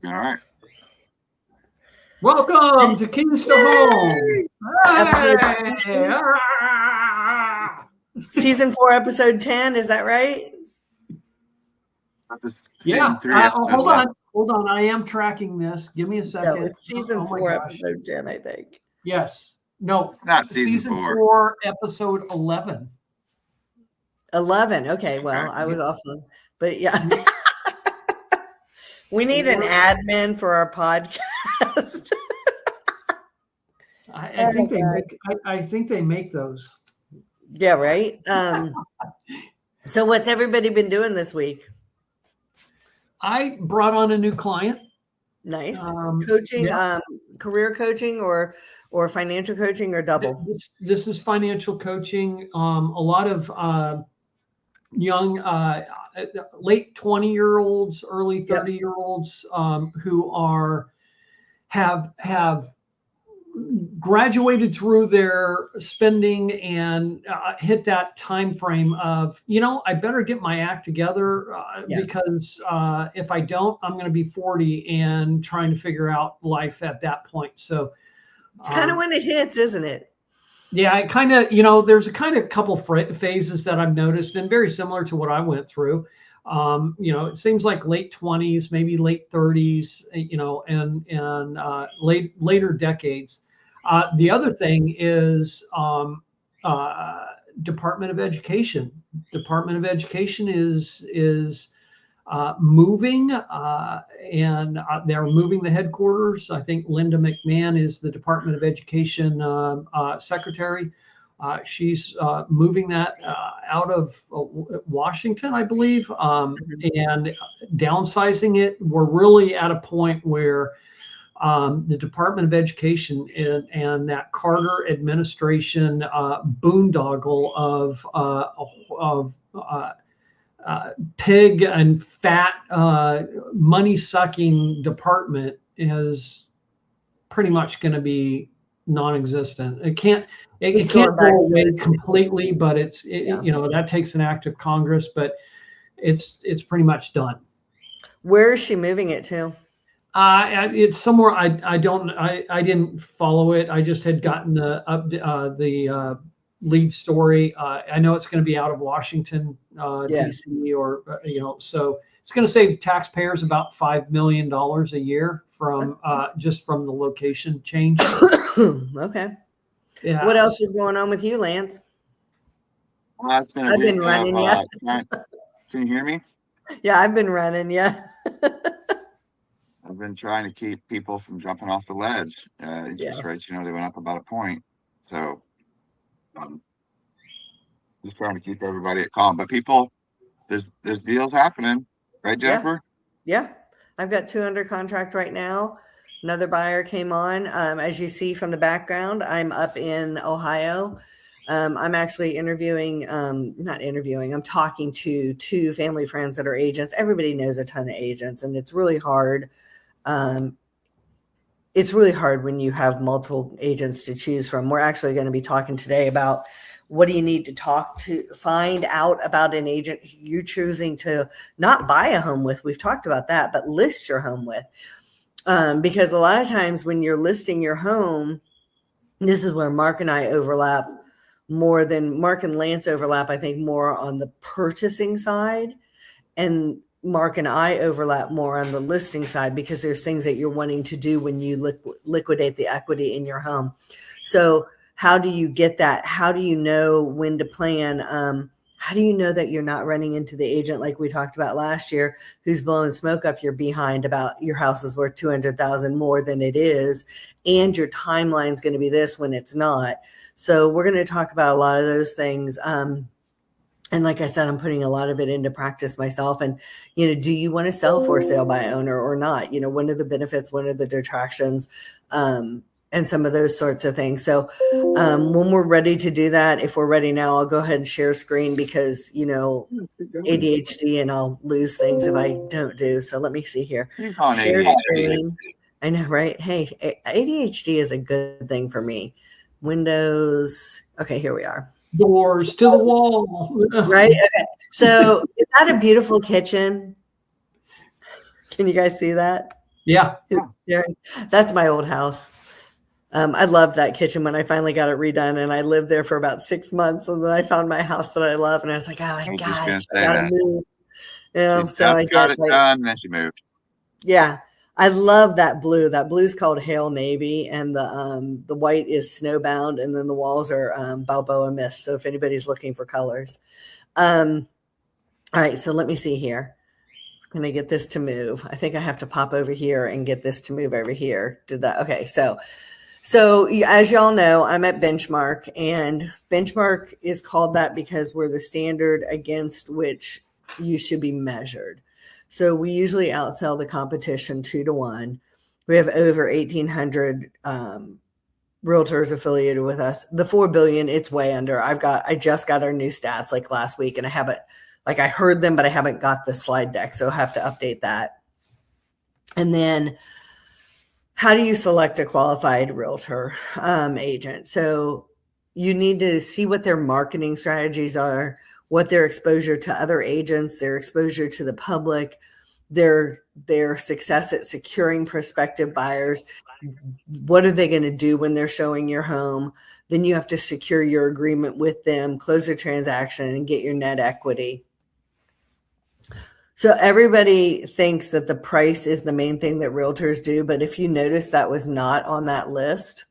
All right. Welcome to Keys to Home. Hey! Season 4, episode 10. Is that right? Season 3, episode hold 11. on. Hold on. I am tracking this. Give me a second. No, it's season 4, episode 10, I think. Yes. No. It's not season 4, episode 11. 11. Okay. Well, I was off on, but yeah. We need an admin for our podcast. I think they make those. Yeah, right. So what's everybody been doing this week? I brought on a new client. Nice. Coaching, career coaching or financial coaching or double? This is financial coaching. A lot of young, late 20-year-olds, early 30-year-olds who have graduated through their spending and hit that time frame of, I better get my act together because if I don't, I'm going to be 40 and trying to figure out life at that point. So it's kind of when it hits, isn't it? Yeah, it kind of, there's a kind of couple phases that I've noticed, and very similar to what I went through. It seems like late 20s, maybe late 30s, and later decades. The other thing is Department of Education. Department of Education is moving, and they're moving the headquarters. I think Linda McMahon is the Department of Education secretary. She's moving that out of Washington, I believe, and downsizing it. We're really at a point where the Department of Education and that Carter administration boondoggle of pig and fat money-sucking department is pretty much going to be non-existent. It can't go away completely, but that takes an act of Congress, but it's pretty much done. Where is she moving it to? It's somewhere I didn't follow it. I just had gotten the lead story. I know it's going to be out of Washington, D.C., or so it's going to save the taxpayers about $5 million a year from just from the location change. Okay. Yeah. What else is going on with you, Lance? Well, I've been running. Can you hear me? Yeah, I've been running. Yeah. I've been trying to keep people from jumping off the ledge. Interest rates, they went up about a point. So just trying to keep everybody at calm. But people, there's deals happening, right, Jennifer? Yeah. I've got 2 under contract right now. Another buyer came on. As you see from the background, I'm up in Ohio. I'm actually I'm talking to 2 family friends that are agents. Everybody knows a ton of agents, and it's really hard. It's really hard when you have multiple agents to choose from. We're actually going to be talking today about what do you need to find out about an agent you're choosing to not buy a home with. We've talked about that, but list your home with. Because a lot of times when you're listing your home, this is where Mark and I overlap more than Mark and Lance overlap, I think, more on the purchasing side. And Mark and I overlap more on the listing side because there's things that you're wanting to do when you liquidate the equity in your home. So how do you get that? How do you know when to plan? How do you know that you're not running into the agent like we talked about last year, who's blowing smoke up your behind about your house is worth $200,000 more than it is, and your timeline's going to be this when it's not? So we're going to talk about a lot of those things. And like I said, I'm putting a lot of it into practice myself. And, do you want to sell for sale by owner or not? What are the benefits? What are the detractions? And some of those sorts of things. So when we're ready to do that, if we're ready now, I'll go ahead and share screen because, ADHD, and I'll lose things if I don't do. So let me see here. Share screen. I know, right? Hey, ADHD is a good thing for me. Windows. Okay, here we are. Doors to the wall. Right? Okay. So is that a beautiful kitchen? Can you guys see that? Yeah. Yeah, that's my old house. I loved that kitchen when I finally got it redone, and I lived there for about 6 months, and then I found my house that I love, and I was like, oh my I was just gonna gosh, I say gotta that. move. You She know, so I just got get it like, done, then she moved. yeah, I love that blue. That blue's called Hail Navy, and the white is Snowbound, and then the walls are Balboa Mist. So if anybody's looking for colors, all right. So let me see here. I'm gonna get this to move. I think I have to pop over here and get this to move over here. Did that? Okay. So as y'all know, I'm at Benchmark, and Benchmark is called that because we're the standard against which you should be measured. So we usually outsell the competition 2-1. We have over 1,800 realtors affiliated with us. The 4 billion, it's way under. I just got our new stats like last week, and I haven't, like, I heard them, but I haven't got the slide deck, so I have to update that. And then, how do you select a qualified realtor agent? So you need to see what their marketing strategies are, what their exposure to other agents, their exposure to the public, their success at securing prospective buyers. What are they going to do when they're showing your home? Then you have to secure your agreement with them, close a transaction, and get your net equity. So everybody thinks that the price is the main thing that realtors do, but if you notice, that was not on that list.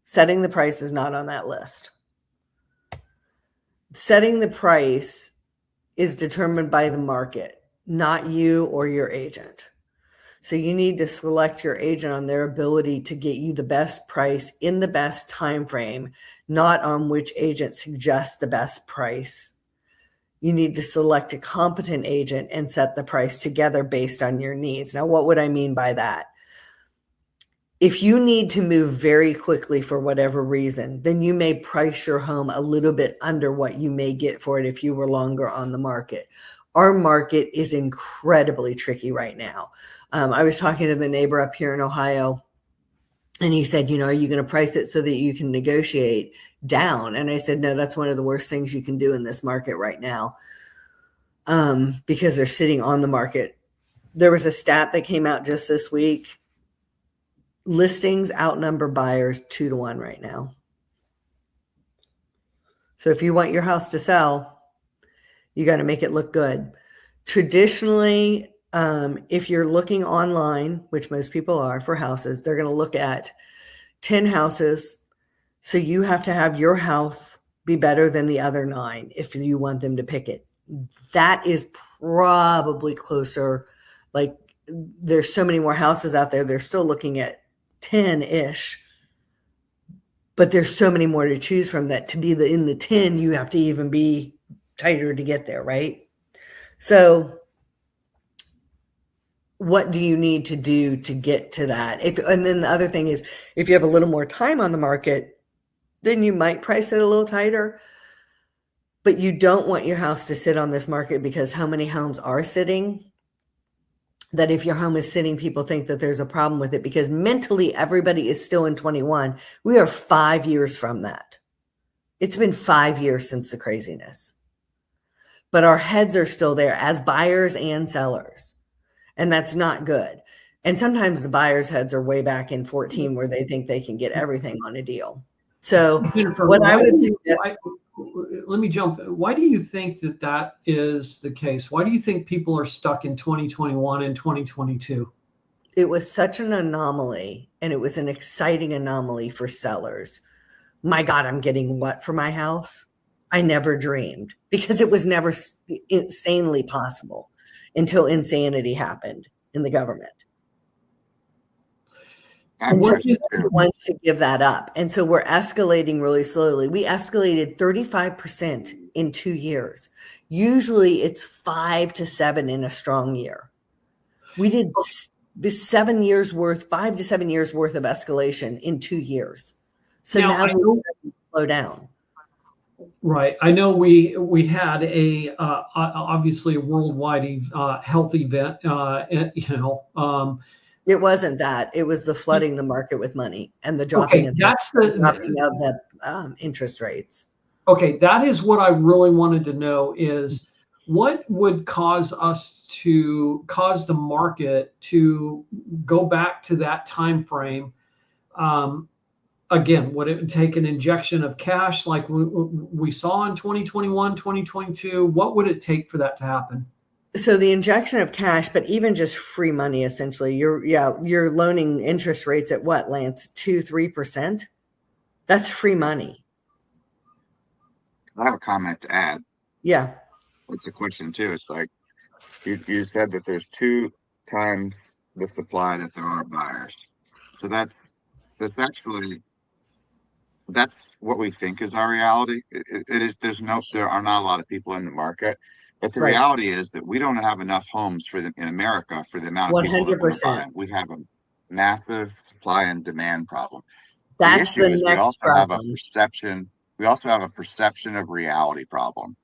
Setting the price is not on that list. Setting the price is determined by the market, not you or your agent. So you need to select your agent on their ability to get you the best price in the best time frame, not on which agent suggests the best price. You need to select a competent agent and set the price together based on your needs. Now, what would I mean by that? If you need to move very quickly for whatever reason, then you may price your home a little bit under what you may get for it if you were longer on the market. Our market is incredibly tricky right now. I was talking to the neighbor up here in Ohio, and he said, are you going to price it so that you can negotiate down? And I said, no, that's one of the worst things you can do in this market right now, because they're sitting on the market. There was a stat that came out just this week. Listings outnumber buyers 2-1 right now. So if you want your house to sell, you got to make it look good. Traditionally, if you're looking online, which most people are for houses, they're going to look at 10 houses. So you have to have your house be better than the other 9 if you want them to pick it. That is probably closer. Like, there's so many more houses out there. They're still looking at 10-ish, but there's so many more to choose from that to be in the 10, you have to even be tighter to get there, right? So what do you need to do to get to that? And then the other thing is, if you have a little more time on the market, then you might price it a little tighter, but you don't want your house to sit on this market, because how many homes are sitting? That if your home is sitting, people think that there's a problem with it, because mentally everybody is still in 21. We are 5 years from that. It's been 5 years since the craziness, but our heads are still there as buyers and sellers. And that's not good. And sometimes the buyers' heads are way back in 14, where they think they can get everything on a deal. So Jennifer, what I would suggest, let me jump. Why do you think that is the case? Why do you think people are stuck in 2021 and 2022? It was such an anomaly, and it was an exciting anomaly for sellers. My God, I'm getting what for my house? I never dreamed, because it was never insanely possible until insanity happened in the government. And we're the ones to give that up. And so we're escalating really slowly. We escalated 35% in 2 years. Usually it's 5 to 7 in a strong year. We did 5 to 7 years worth of escalation in 2 years. So now we're slow down. Right. I know we had obviously a worldwide health event. It wasn't that. It was the flooding the market with money and the dropping of the interest rates. Okay, that is what I really wanted to know is what would cause the market to go back to that time frame? Again, would it take an injection of cash like we saw in 2021, 2022? What would it take for that to happen? So the injection of cash, but even just free money, essentially, you're loaning interest rates at what, Lance? 2-3%? That's free money. I have a comment to add. Yeah. It's a question too. It's like you said that there's 2 times the supply that there are buyers. So that's actually that's what we think is our reality. It is. There are not a lot of people in the market, but the Right. reality is that we don't have enough homes in America for the amount of people that want to buy. We have a massive supply and demand problem. That's the issue the is next we also problem. have a perception. We also have a perception of reality problem.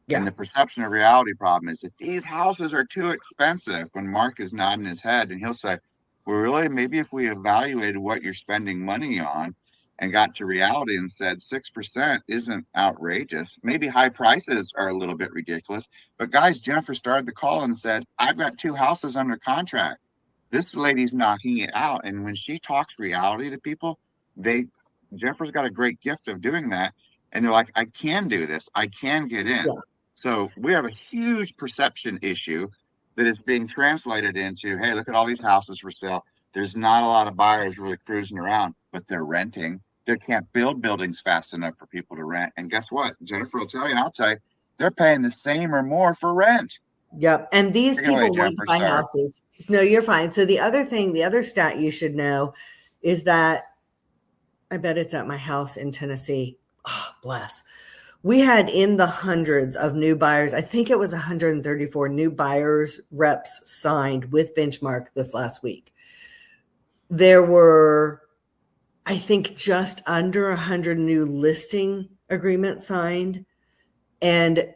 Yeah. And the perception of reality problem is that these houses are too expensive. When Mark is nodding his head and he'll say, well, really, maybe if we evaluated what you're spending money on and got to reality and said 6% isn't outrageous. Maybe high prices are a little bit ridiculous. But guys, Jennifer started the call and said, I've got 2 houses under contract. This lady's knocking it out. And when she talks reality to people, Jennifer's got a great gift of doing that. And they're like, I can do this. I can get in. Yeah. So we have a huge perception issue that is being translated into, hey, look at all these houses for sale. There's not a lot of buyers really cruising around, but they're renting. They can't build buildings fast enough for people to rent. And guess what? Jennifer will tell you, and I'll tell you, they're paying the same or more for rent. Yep. And these people want to buy houses. No, you're fine. So the other stat you should know is that I bet it's at my house in Tennessee. Oh, bless. We had in the hundreds of new buyers. I think it was 134 new buyers reps signed with Benchmark this last week. There were, I think, just under 100 new listing agreements signed, and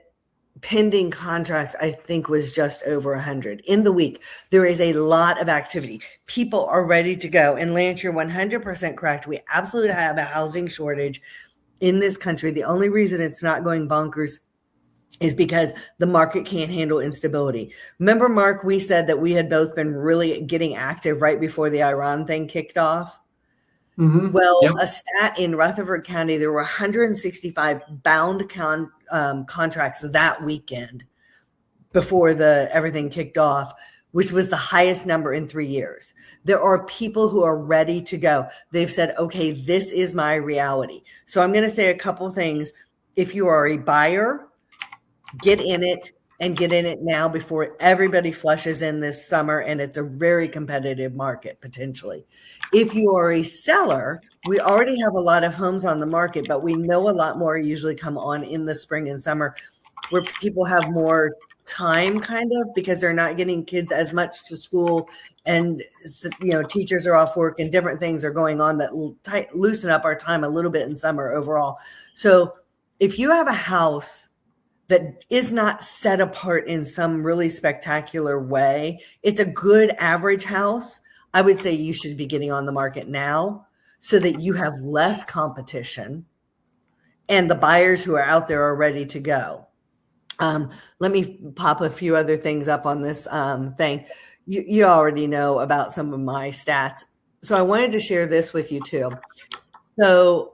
pending contracts, I think, was just over 100 in the week. There is a lot of activity. People are ready to go. And Lance, you're 100% correct. We absolutely have a housing shortage in this country. The only reason it's not going bonkers is because the market can't handle instability. Remember, Mark, we said that we had both been really getting active right before the Iran thing kicked off. Mm-hmm. Well, yep. A stat in Rutherford County, there were 165 bound contracts that weekend before everything kicked off, which was the highest number in 3 years. There are people who are ready to go. They've said, okay, this is my reality. So I'm going to say a couple things. If you are a buyer, get in it and get in it now before everybody flushes in this summer, and it's a very competitive market potentially. If you are a seller, we already have a lot of homes on the market, but we know a lot more usually come on in the spring and summer where people have more time kind of because they're not getting kids as much to school, and teachers are off work and different things are going on that loosen up our time a little bit in summer overall. So if you have a house that is not set apart in some really spectacular way, it's a good average house, I would say you should be getting on the market now so that you have less competition and the buyers who are out there are ready to go. Let me pop a few other things up on this thing. You already know about some of my stats. So I wanted to share this with you too. So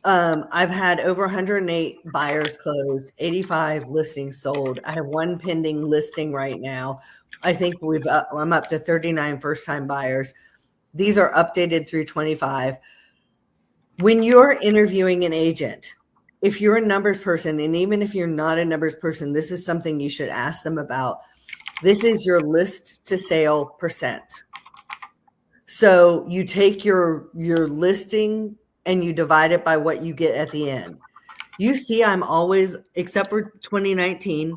I've had over 108 buyers closed, 85 listings sold. I have 1 pending listing right now. I think I'm up to 39 first-time buyers. These are updated through 25. When you're interviewing an agent, if you're a numbers person, and even if you're not a numbers person, this is something you should ask them about. This is your list to sale percent. So you take your listing and you divide it by what you get at the end. You see, I'm always, except for 2019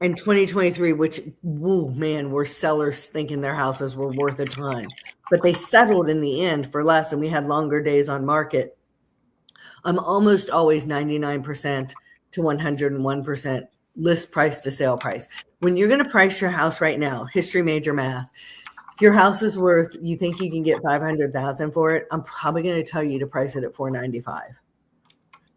and 2023, which, were sellers thinking their houses were worth a ton. But they settled in the end for less, and we had longer days on market. I'm almost always 99% to 101% list price to sale price. When you're going to price your house right now, history major math, if your house is worth, you think you can get $500,000 for it, I'm probably going to tell you to price it at $495,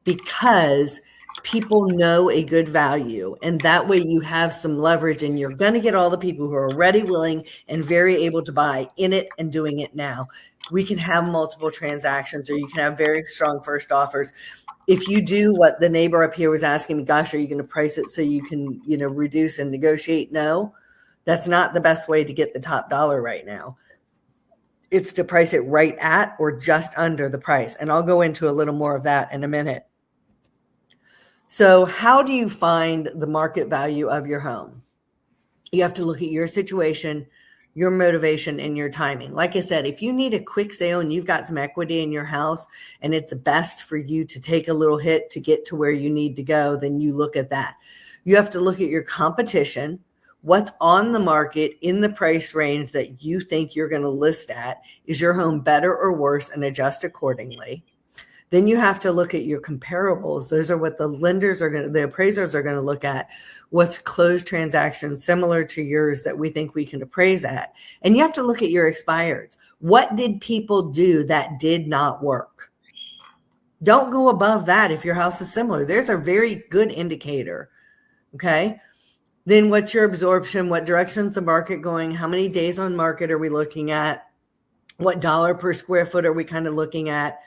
because people know a good value, and that way you have some leverage, and you're going to get all the people who are ready, willing, and very able to buy in it and doing it now. We can have multiple transactions, or you can have very strong first offers. If you do what the neighbor up here was asking me, gosh, are you going to price it so you can, reduce and negotiate? No, that's not the best way to get the top dollar right now. It's to price it right at or just under the price. And I'll go into a little more of that in a minute. So how do you find the market value of your home? You have to look at your situation, your motivation, and your timing. Like I said, if you need a quick sale and you've got some equity in your house and it's best for you to take a little hit to get to where you need to go, then you look at that. You have to look at your competition, what's on the market in the price range that you think you're going to list at. Is your home better or worse, and adjust accordingly. Then you have to look at your comparables. Those are what the appraisers are going to look at. What's closed transactions similar to yours that we think we can appraise at. And you have to look at your expireds. What did people do that did not work? Don't go above that if your house is similar. There's a very good indicator. Okay. Then what's your absorption? What direction's the market going? How many days on market are we looking at? What dollar per square foot are we kind of looking at?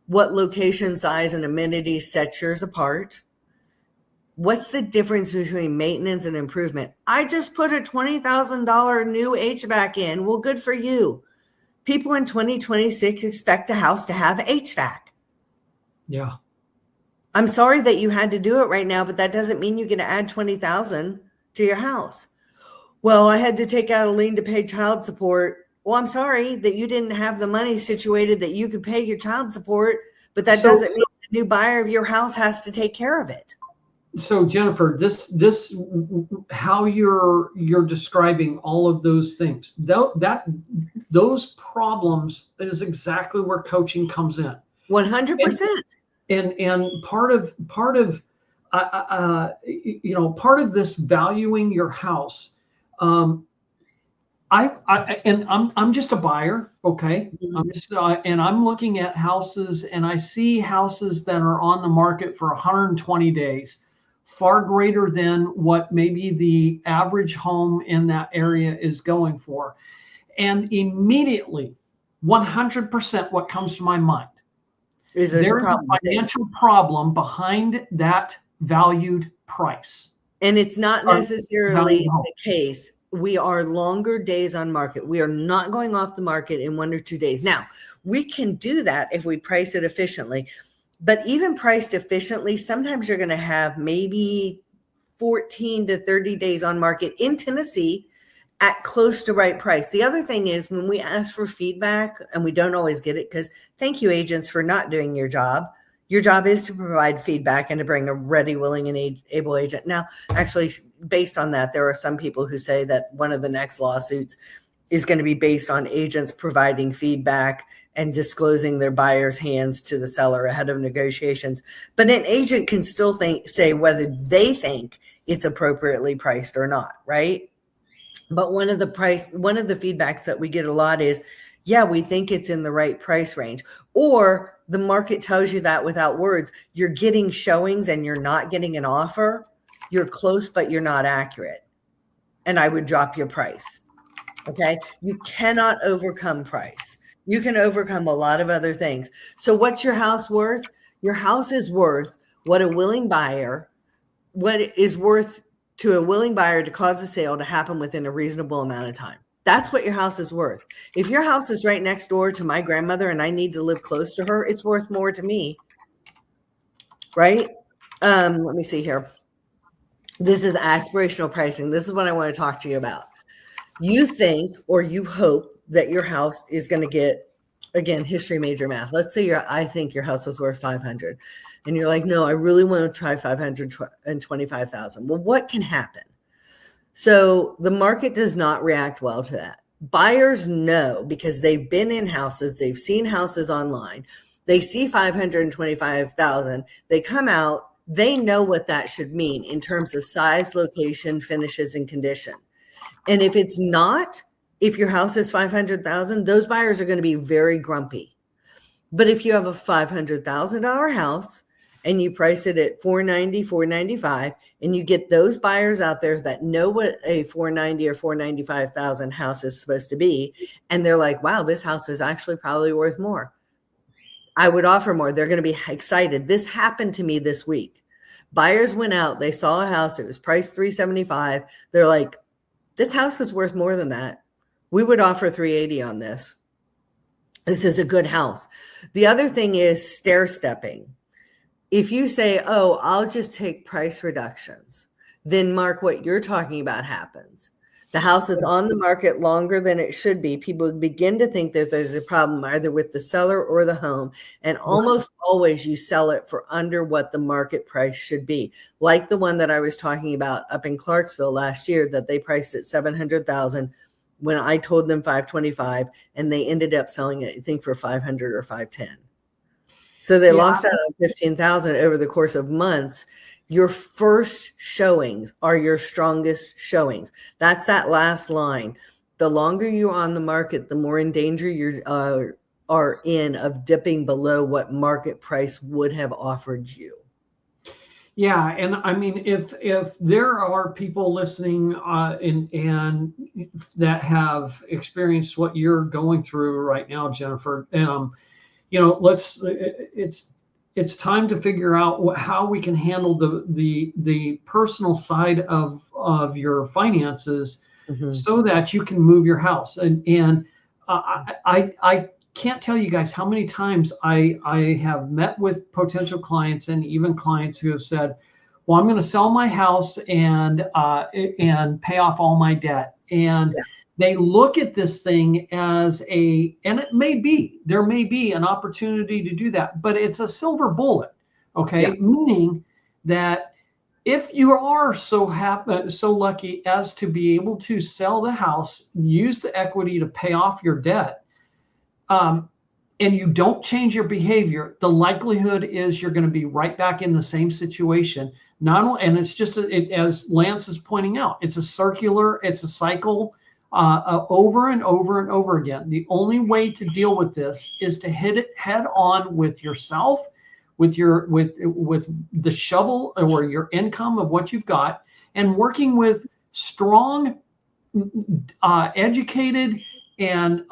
What location, size, and amenities set yours apart? What's the difference between maintenance and improvement? I just put a $20,000 new HVAC in. Well, good for you. People in 2026 expect a house to have HVAC. Yeah. I'm sorry that you had to do it right now, but that doesn't mean you're going to add $20,000 to your house. Well, I had to take out a lien to pay child support. Well, I'm sorry that you didn't have the money situated that you could pay your child support, but that doesn't mean the new buyer of your house has to take care of it. So Jennifer, this how you're describing all of those things, those problems is exactly where coaching comes in. 100%. And part of this valuing your house. I'm just a buyer, okay? Mm-hmm. I'm looking at houses, and I see houses that are on the market for 120 days, far greater than what maybe the average home in that area is going for. And immediately, 100% what comes to my mind is there is a financial problem behind that valued price. And it's not necessarily the case. We are longer days on market. We are not going off the market in 1 or 2 days. Now, we can do that if we price it efficiently. But even priced efficiently, sometimes you're going to have maybe 14 to 30 days on market in Tennessee at close to right price. The other thing is when we ask for feedback, and we don't always get it, because thank you, agents, for not doing your job. Your job is to provide feedback and to bring a ready, willing, and able agent. Now, actually, based on that, there are some people who say that one of the next lawsuits is going to be based on agents providing feedback and disclosing their buyer's hands to the seller ahead of negotiations. But an agent can still say whether they think it's appropriately priced or not, right? But one of the feedbacks that we get a lot is, yeah, we think it's in the right price range. Or the market tells you that without words. You're getting showings and you're not getting an offer. You're close, but you're not accurate. And I would drop your price. Okay? You cannot overcome price. You can overcome a lot of other things. So what's your house worth? Your house is worth what is worth to a willing buyer to cause a sale to happen within a reasonable amount of time. That's what your house is worth. If your house is right next door to my grandmother and I need to live close to her, it's worth more to me, right? Let me see here. This is aspirational pricing. This is what I want to talk to you about. You think or you hope that your house is going to get, again, history major math. Let's say I think your house was worth 500, and you're like, no, I really want to try 525,000. Well, what can happen? So the market does not react well to that. Buyers know, because they've been in houses, they've seen houses online, they see 525,000, they come out, they know what that should mean in terms of size, location, finishes, and condition. And if it's not, if your house is 500,000, those buyers are going to be very grumpy. But if you have a $500,000 house and you price it at 490, 495, and you get those buyers out there that know what a 490 or 495,000 house is supposed to be, and they're like, wow, this house is actually probably worth more. I would offer more. They're going to be excited. This happened to me this week. Buyers went out, they saw a house, it was priced 375. They're like, this house is worth more than that. We would offer 380 on this. This is a good house. The other thing is stair stepping. If you say, oh, I'll just take price reductions, then Mark, what you're talking about happens. The house is on the market longer than it should be. People begin to think that there's a problem either with the seller or the home. And almost always you sell it for under what the market price should be. Like the one that I was talking about up in Clarksville last year that they priced at $700,000 when I told them 525, and they ended up selling it, I think, for 500 or 510. So they lost out on 15,000 over the course of months. Your first showings are your strongest showings. That's that last line. The longer you're on the market, the more in danger you are in of dipping below what market price would have offered you. Yeah, and I mean, if there are people listening and that have experienced what you're going through right now, Jennifer, it's time to figure out how we can handle the personal side of your finances, so that you can move your house. And I can't tell you guys how many times I have met with potential clients and even clients who have said, well, I'm going to sell my house and pay off all my debt. And they look at this thing as and there may be an opportunity to do that, but it's a silver bullet. Okay. Yeah. Meaning that if you are so lucky as to be able to sell the house, use the equity to pay off your debt, and you don't change your behavior, the likelihood is you're going to be right back in the same situation. Not only, and it's just as Lance is pointing out, it's a cycle over and over and over again. The only way to deal with this is to hit it head on with yourself, with the shovel or your income of what you've got, and working with strong, educated, and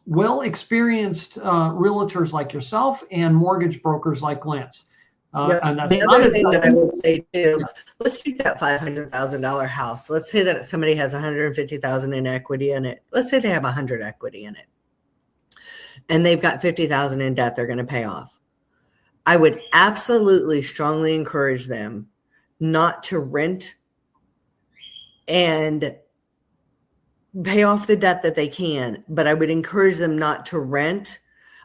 well-experienced realtors like yourself and mortgage brokers like Lance. And that's the other thing that I would say too, let's take that $500,000 house. Let's say that somebody has $150,000 in equity in it. Let's say they have 100 equity in it, and they've got $50,000 in debt they're going to pay off. I would absolutely strongly encourage them not to rent and pay off the debt that they can, but I would encourage them not to rent.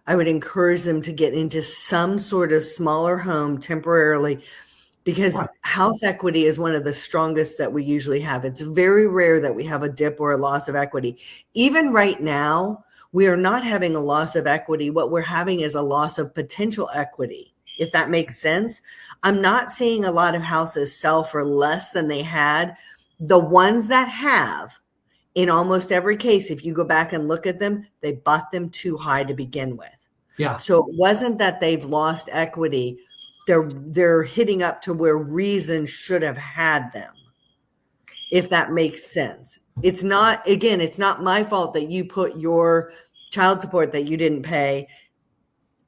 I would encourage them to get into some sort of smaller home temporarily, because house equity is one of the strongest that we usually have. It's very rare that we have a dip or a loss of equity. Even right now, we are not having a loss of equity. What we're having is a loss of potential equity, if that makes sense. I'm not seeing a lot of houses sell for less than they had. The ones that have, in almost every case, if you go back and look at them, they bought them too high to begin with. Yeah. So it wasn't that they've lost equity. They're hitting up to where reason should have had them, if that makes sense. It's not my fault that you put your child support that you didn't pay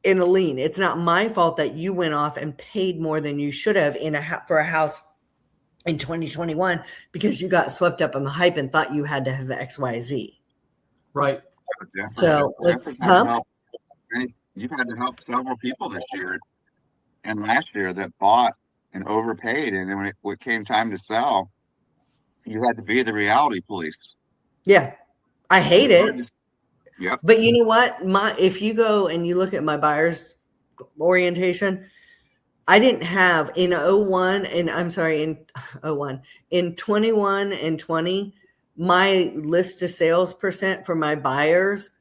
in a lien. It's not my fault that you went off and paid more than you should have for a house in 2021 because you got swept up on the hype and thought you had to have XYZ. Right. So You've had to help several people this year and last year that bought and overpaid, and then when it came time to sell, you had to be the reality police. Yeah, I hate it. Yeah. But you know what? If you go and you look at my buyer's orientation, I didn't have in 21 and 20, my list to sales percent for my buyers,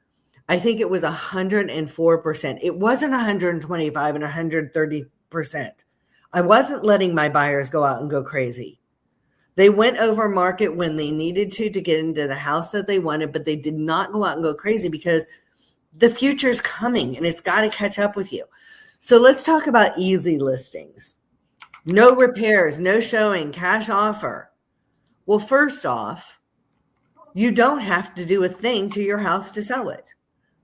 I think it was 104%. It wasn't 125 and 130%. I wasn't letting my buyers go out and go crazy. They went over market when they needed to get into the house that they wanted, but they did not go out and go crazy because the future's coming and it's got to catch up with you. So let's talk about easy listings. No repairs, no showing, cash offer. Well, first off, you don't have to do a thing to your house to sell it.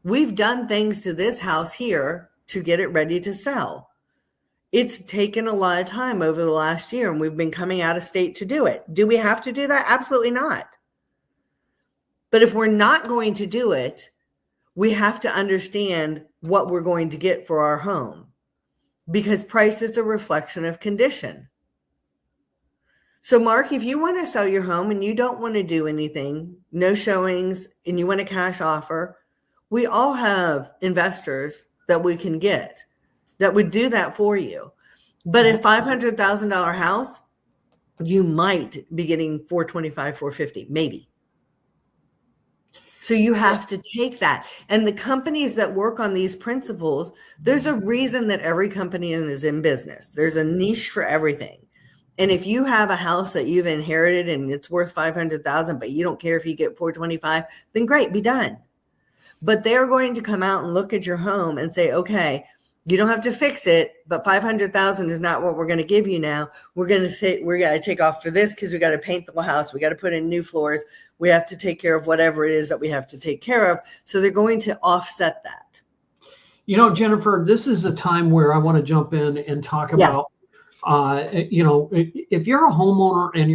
We've done things to this house here to get it ready to sell. It's taken a lot of time over the last year, and we've been coming out of state to do it. Do we have to do that? Absolutely not. But if we're not going to do it, we have to understand what we're going to get for our home, because price is a reflection of condition. So Mark, if you want to sell your home and you don't want to do anything, no showings, and you want a cash offer, we all have investors that we can get that would do that for you. But a $500,000 house, you might be getting 425, 450, maybe. So you have to take that. And the companies that work on these principles, there's a reason that every company is in business. There's a niche for everything. And if you have a house that you've inherited and it's worth 500,000, but you don't care if you get 425, then great, be done. But they're going to come out and look at your home and say, okay, you don't have to fix it, but 500,000 is not what we're going to give you now. We're going to say we're going to take off for this because we got to paint the whole house. We got to put in new floors. We have to take care of whatever it is that we have to take care of. So they're going to offset that. You know, Jennifer, this is a time where I want to jump in and talk about, if you're a homeowner and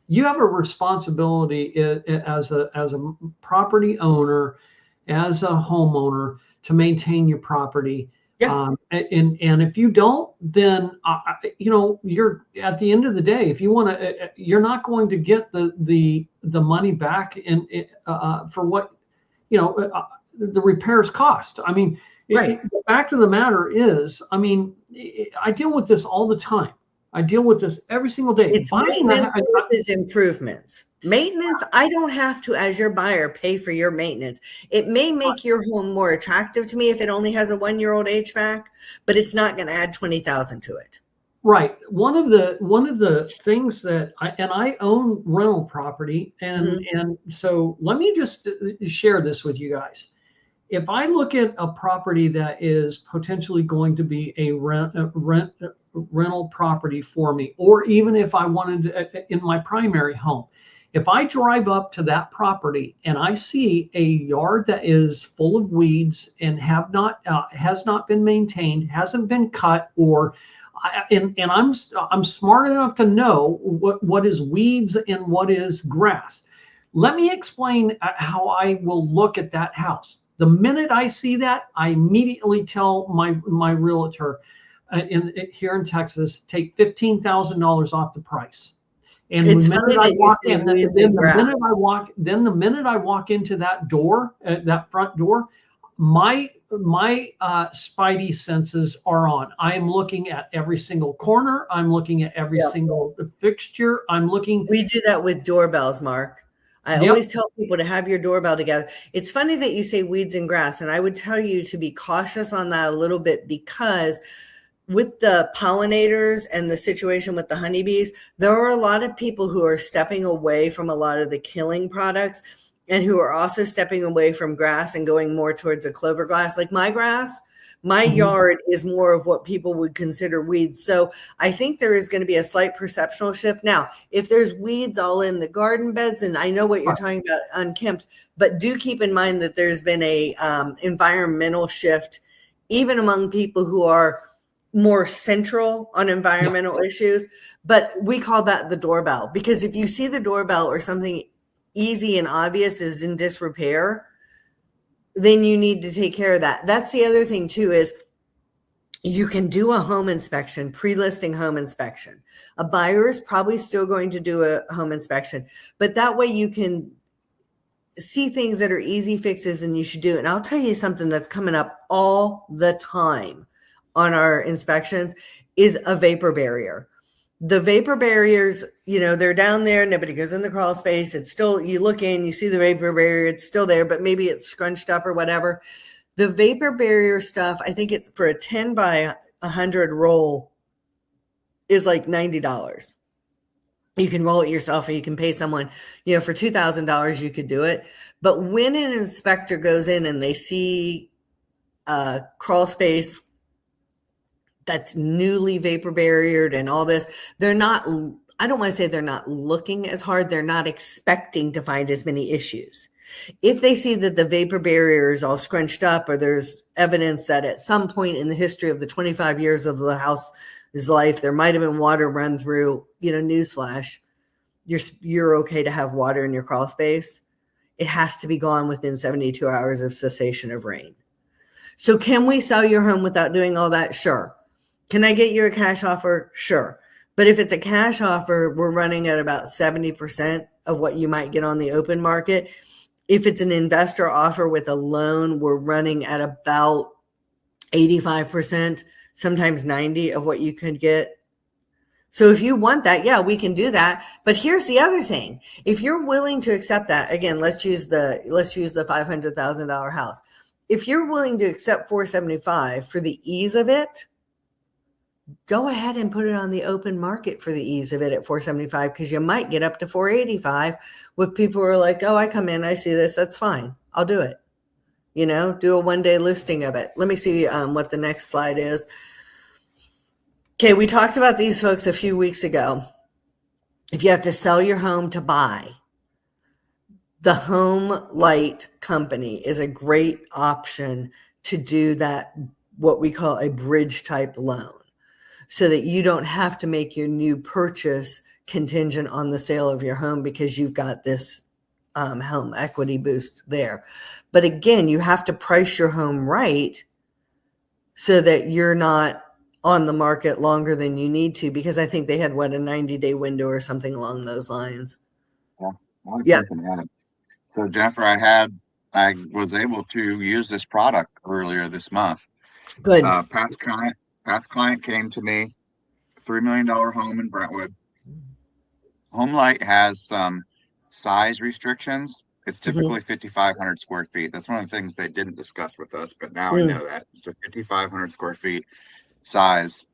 you have a responsibility as a property owner, as a homeowner, to maintain your property. Yeah. And if you don't, then you're at the end of the day, if you want to, you're not going to get the money back for what the repairs cost. I mean, right. The fact of the matter is, I mean, I deal with this all the time. I deal with this every single day. It's maintenance versus improvements. Maintenance, I don't have to, as your buyer, pay for your maintenance. It may make your home more attractive to me if it only has a 1-year-old HVAC, but it's not going to add $20,000 to it. Right. One of the things that I own rental property, and so let me just share this with you guys. If I look at a property that is potentially going to be a rental property for me, or even if I wanted to, in my primary home, if I drive up to that property and I see a yard that is full of weeds and has not been maintained, hasn't been cut, and I'm smart enough to know what is weeds and what is grass. Let me explain how I will look at that house. The minute I see that, I immediately tell my realtor here in Texas, take $15,000 off the price. And the minute I walk in, the minute I walk into that door, that front door, my spidey senses are on. I am looking at every single corner. I'm looking at every single fixture. We do that with doorbells, Mark. I always tell people to have your doorbell together. It's funny that you say weeds and grass, and I would tell you to be cautious on that a little bit, because with the pollinators and the situation with the honeybees, there are a lot of people who are stepping away from a lot of the killing products, and who are also stepping away from grass and going more towards a clover grass. Like my grass, my yard is more of what people would consider weeds. So I think there is going to be a slight perceptual shift. Now, if there's weeds all in the garden beds, and I know what you're talking about, unkempt, but do keep in mind that there's been a environmental shift, even among people who are more central on environmental issues. But we call that the doorbell, because if you see the doorbell or something easy and obvious is in disrepair, then you need to take care of that. That's the other thing too, is you can do a home inspection, pre-listing home inspection. A buyer is probably still going to do a home inspection, but that way you can see things that are easy fixes, and you should do it. And I'll tell you something that's coming up all the time on our inspections is a vapor barrier. The vapor barriers, they're down there. Nobody goes in the crawl space. It's still, you look in, you see the vapor barrier. It's still there, but maybe it's scrunched up or whatever. The vapor barrier stuff, I think it's for a 10 by 100 roll is like $90. You can roll it yourself, or you can pay someone, for $2,000, you could do it. But when an inspector goes in and they see crawl space that's newly vapor barriered and all this, they're not, I don't want to say they're not looking as hard. They're not expecting to find as many issues. If they see that the vapor barrier is all scrunched up, or there's evidence that at some point in the history of the 25 years of the house's life, there might have been water run through, newsflash, you're okay to have water in your crawl space. It has to be gone within 72 hours of cessation of rain. So can we sell your home without doing all that? Sure. Can I get you a cash offer? Sure. But if it's a cash offer, we're running at about 70% of what you might get on the open market. If it's an investor offer with a loan, we're running at about 85%, sometimes 90% of what you could get. So if you want that, yeah, we can do that. But here's the other thing. If you're willing to accept that, again, let's use the $500,000 house. If you're willing to accept $475,000 for the ease of it, go ahead and put it on the open market for the ease of it at $475,000, because you might get up to $485,000 with people who are like, oh, I come in, I see this, that's fine, I'll do it. Do a one-day listing of it. Let me see what the next slide is. Okay, we talked about these folks a few weeks ago. If you have to sell your home to buy, the Home Light Company is a great option to do that, what we call a bridge type loan, so that you don't have to make your new purchase contingent on the sale of your home, because you've got this home equity boost there. But again, you have to price your home right so that you're not on the market longer than you need to, because I think they had a 90-day window or something along those lines. Yeah. So Jennifer, I was able to use this product earlier this month. Good. Past client came to me, $3 million home in Brentwood. Home Light has some size restrictions. It's typically 5,500 square feet. That's one of the things they didn't discuss with us, but now I know that. It's a 5,500 square feet size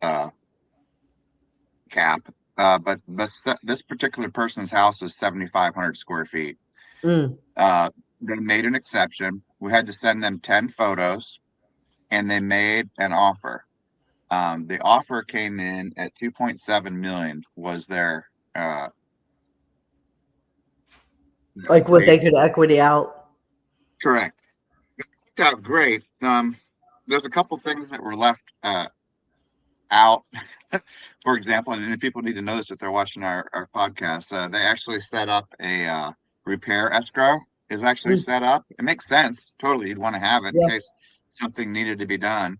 cap. But this particular person's house is 7,500 square feet. They made an exception. We had to send them 10 photos, and they made an offer. The offer came in at 2.7 million was their like what they could equity out. Correct. It worked out great. There's a couple things that were left out. For example, and people need to know this if they're watching our podcast, they actually set up a repair escrow is actually set up. It makes sense. Totally. You'd want to have it in case something needed to be done.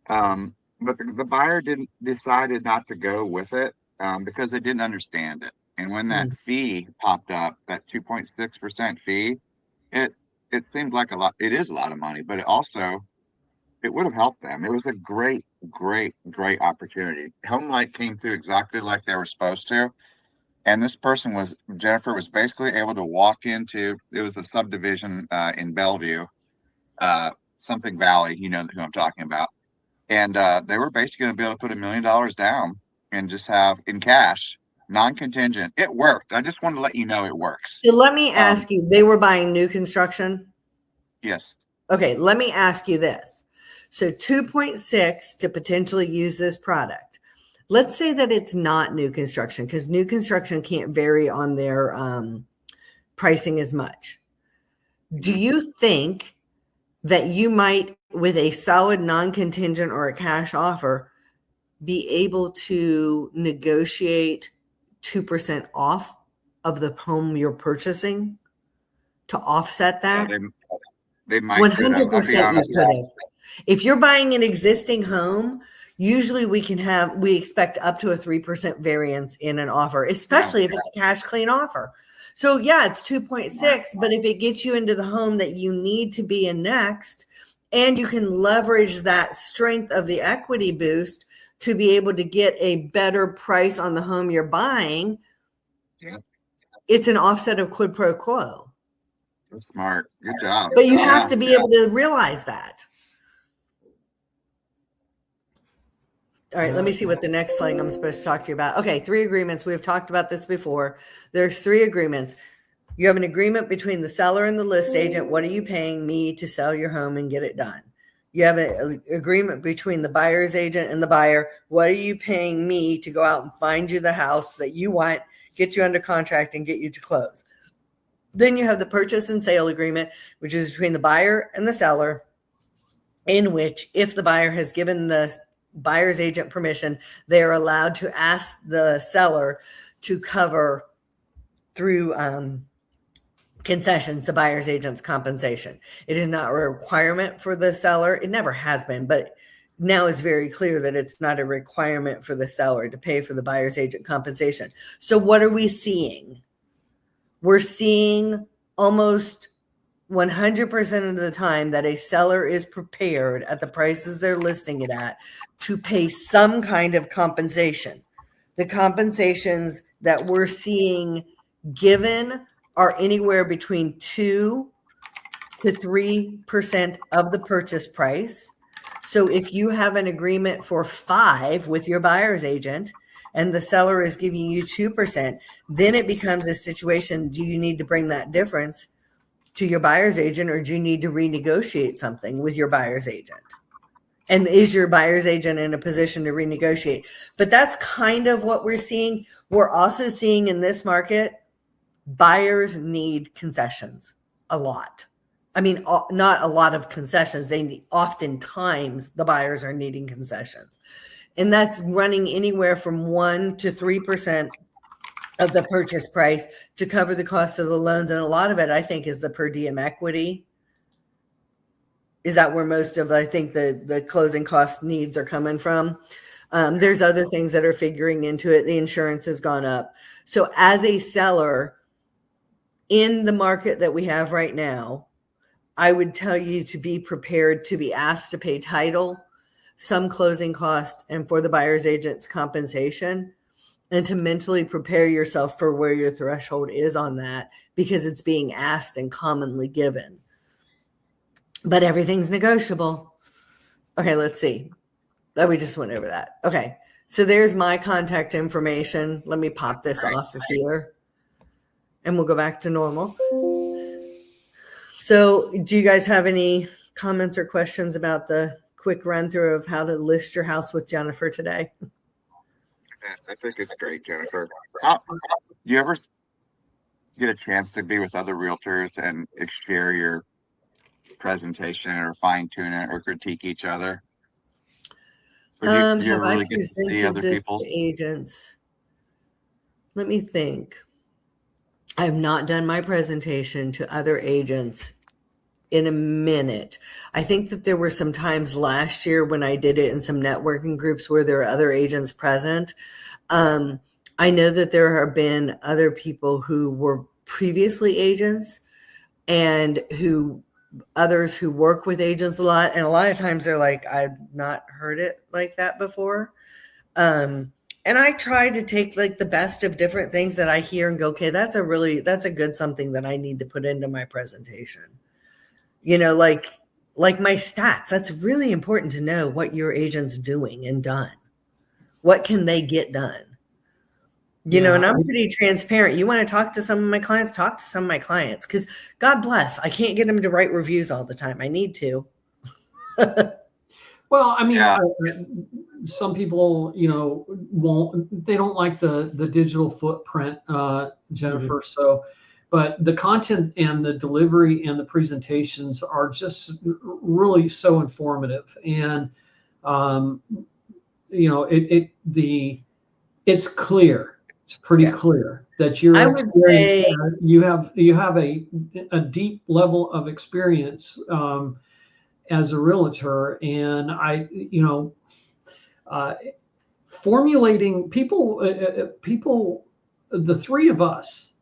But the buyer decided not to go with it because they didn't understand it. And when that fee popped up, that 2.6% fee, it seemed like a lot. It is a lot of money, but it would have helped them. It was a great opportunity. Home Light came through exactly like they were supposed to. And this person Jennifer was basically able to walk into, it was a subdivision in Bellevue, something Valley, you know who I'm talking about. And they were basically going to be able to put $1 million down and just have in cash, non-contingent. It worked. I just wanted to let you know it works. So let me ask you, they were buying new construction? Yes. Okay, let me ask you this. So 2.6 to potentially use this product. Let's say that it's not new construction, because new construction can't vary on their pricing as much. Do you think that you might, with a solid non-contingent or a cash offer, be able to negotiate 2% off of the home you're purchasing to offset that? Yeah, they might. 100% you could have. If you're buying an existing home, usually we expect up to a 3% variance in an offer, especially if it's a cash clean offer. So yeah, it's 2.6, but if it gets you into the home that you need to be in next, and you can leverage that strength of the equity boost to be able to get a better price on the home you're buying, it's an offset of quid pro quo. That's smart. Good job. But you have to be able to realize that. All right, let me see what the next thing I'm supposed to talk to you about. Okay, 3 agreements. We've talked about this before. There's 3 agreements. You have an agreement between the seller and the list agent. What are you paying me to sell your home and get it done? You have an agreement between the buyer's agent and the buyer. What are you paying me to go out and find you the house that you want, get you under contract, and get you to close? Then you have the purchase and sale agreement, which is between the buyer and the seller, in which if the buyer has given the buyer's agent permission, they are allowed to ask the seller to cover through concessions the buyer's agent's compensation. It is not a requirement for the seller. It never has been, but now it's very clear that it's not a requirement for the seller to pay for the buyer's agent compensation. So what are we seeing? We're seeing almost 100% of the time that a seller is prepared at the prices they're listing it at to pay some kind of compensation. The compensations that we're seeing given are anywhere between 2 to 3% of the purchase price. So if you have an agreement for 5 with your buyer's agent and the seller is giving you 2%, then it becomes a situation, do you need to bring that difference to your buyer's agent, or do you need to renegotiate something with your buyer's agent? And is your buyer's agent in a position to renegotiate? But that's kind of what we're seeing. We're also seeing in this market, buyers need concessions a lot. I mean, not a lot of concessions. Oftentimes the buyers are needing concessions. And that's running anywhere from 1 to 3% of the purchase price to cover the cost of the loans. And a lot of it, I think, is the per diem equity. Is that where most of, I think, the closing cost needs are coming from? There's other things that are figuring into it. The insurance has gone up. So as a seller in the market that we have right now, I would tell you to be prepared to be asked to pay title, some closing cost, and for the buyer's agent's compensation, and to mentally prepare yourself for where your threshold is on that, because it's being asked and commonly given. But everything's negotiable. Okay, let's see. We just went over that. Okay, so there's my contact information. Let me pop this off of here, and we'll go back to normal. So do you guys have any comments or questions about the quick run through of how to list your house with Jennifer today? I think it's great, Jennifer. Do you ever get a chance to be with other realtors and share your presentation or fine tune it or critique each other? Or do you really get to see other people's agents? Let me think. I have not done my presentation to other agents in a minute. I think that there were some times last year when I did it in some networking groups where there are other agents present. I know that there have been other people who were previously agents and others who work with agents a lot. And a lot of times they're like, I've not heard it like that before. And I try to take like the best of different things that I hear and go, okay, that's a good something that I need to put into my presentation. You know, like my stats, that's really important to know what your agent's doing and done. What can they get done? You know, and I'm pretty transparent. You want to talk to some of my clients, talk to some of my clients, because God bless, I can't get them to write reviews all the time. I need to. Well, I mean, some people, you know, they don't like the digital footprint, Jennifer. Mm-hmm. So, but the content and the delivery and the presentations are just really so informative. And, you know, it's clear. It's pretty clear that you have a deep level of experience as a realtor, and formulating people, the three of us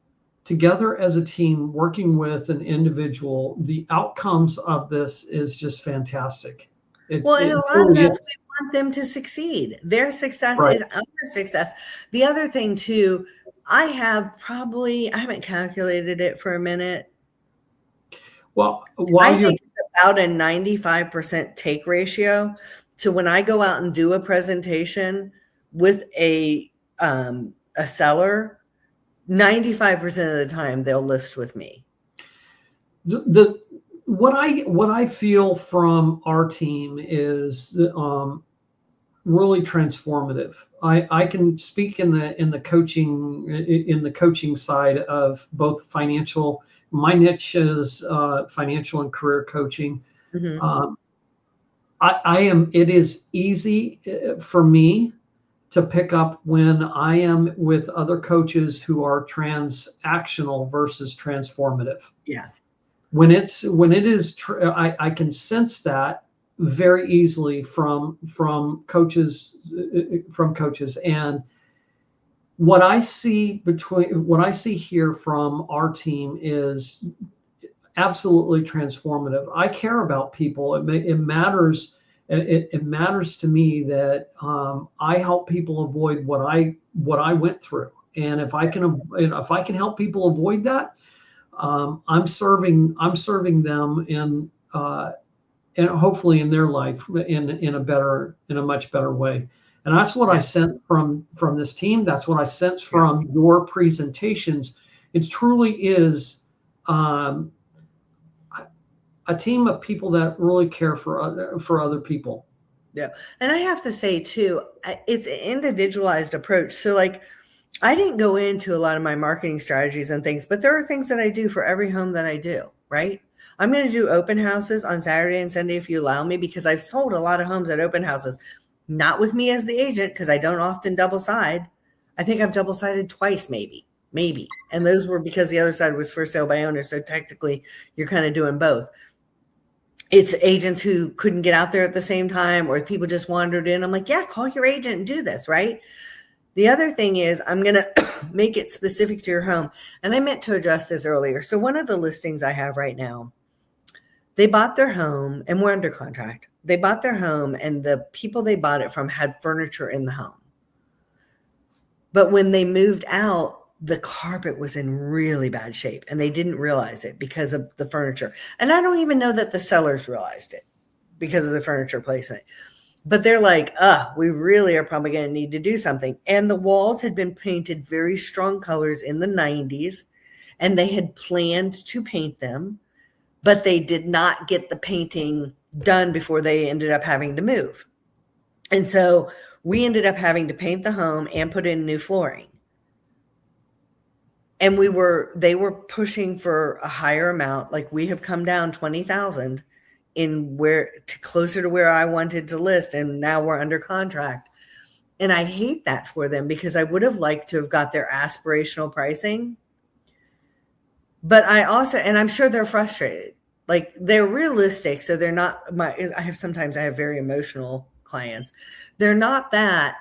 together as a team working with an individual, the outcomes of this is just fantastic. And a lot of that's we want them to succeed. Their success is our success. The other thing too, I haven't calculated it for a minute. Well, I think it's about a 95% take ratio. So when I go out and do a presentation with a seller, 95% of the time they'll list with me. what I feel from our team is really transformative. I can speak in the coaching side of both financial. My niche is financial and career coaching. Mhm. It is easy for me to pick up when I am with other coaches who are transactional versus transformative. Yeah. When it is, I can sense that very easily from coaches, and what I see here from our team is absolutely transformative. I care about people. It matters. It matters to me that I help people avoid what I went through, and if I can help people avoid that, I'm serving them and hopefully in their life in a much better way. And that's what I sense from this team. That's what I sense from your presentations. It truly is a team of people that really care for other people. Yeah. And I have to say too, it's an individualized approach. So like, I didn't go into a lot of my marketing strategies and things, but there are things that I do for every home that I do, right? I'm going to do open houses on Saturday and Sunday if you allow me, because I've sold a lot of homes at open houses, not with me as the agent, because I don't often double side. I think I've double sided twice, maybe. And those were because the other side was for sale by owner. So technically you're kind of doing both. It's agents who couldn't get out there at the same time, or people just wandered in. I'm like, yeah, call your agent and do this, right? The other thing is I'm going to make it specific to your home. And I meant to address this earlier. So one of the listings I have right now, they bought their home and we're under contract. They bought their home and the people they bought it from had furniture in the home. But when they moved out, the carpet was in really bad shape and they didn't realize it because of the furniture. And I don't even know that the sellers realized it because of the furniture placement. But they're like, we really are probably going to need to do something. And the walls had been painted very strong colors in the 90s, and they had planned to paint them, but they did not get the painting done before they ended up having to move. And so we ended up having to paint the home and put in new flooring. And they were pushing for a higher amount. Like, we have come down $20,000 in closer to where I wanted to list. And now we're under contract. And I hate that for them, because I would have liked to have got their aspirational pricing. But and I'm sure they're frustrated. Like, they're realistic. So they're not I have very emotional clients. They're not that.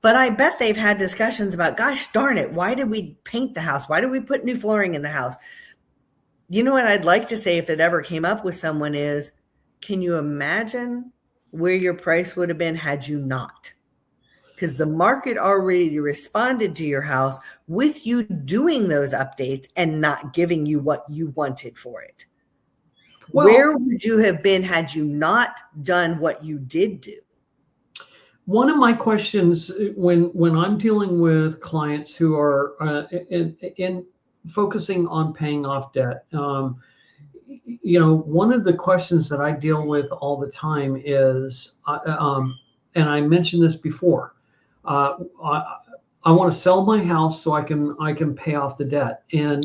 But I bet they've had discussions about, gosh darn it, why did we paint the house? Why did we put new flooring in the house? You know what I'd like to say if it ever came up with someone is, can you imagine where your price would have been had you not? Because the market already responded to your house with you doing those updates and not giving you what you wanted for it. Well, where would you have been had you not done what you did do? One of my questions when I'm dealing with clients who are in focusing on paying off debt, one of the questions that I deal with all the time is, and I mentioned this before, I want to sell my house so I can pay off the debt, and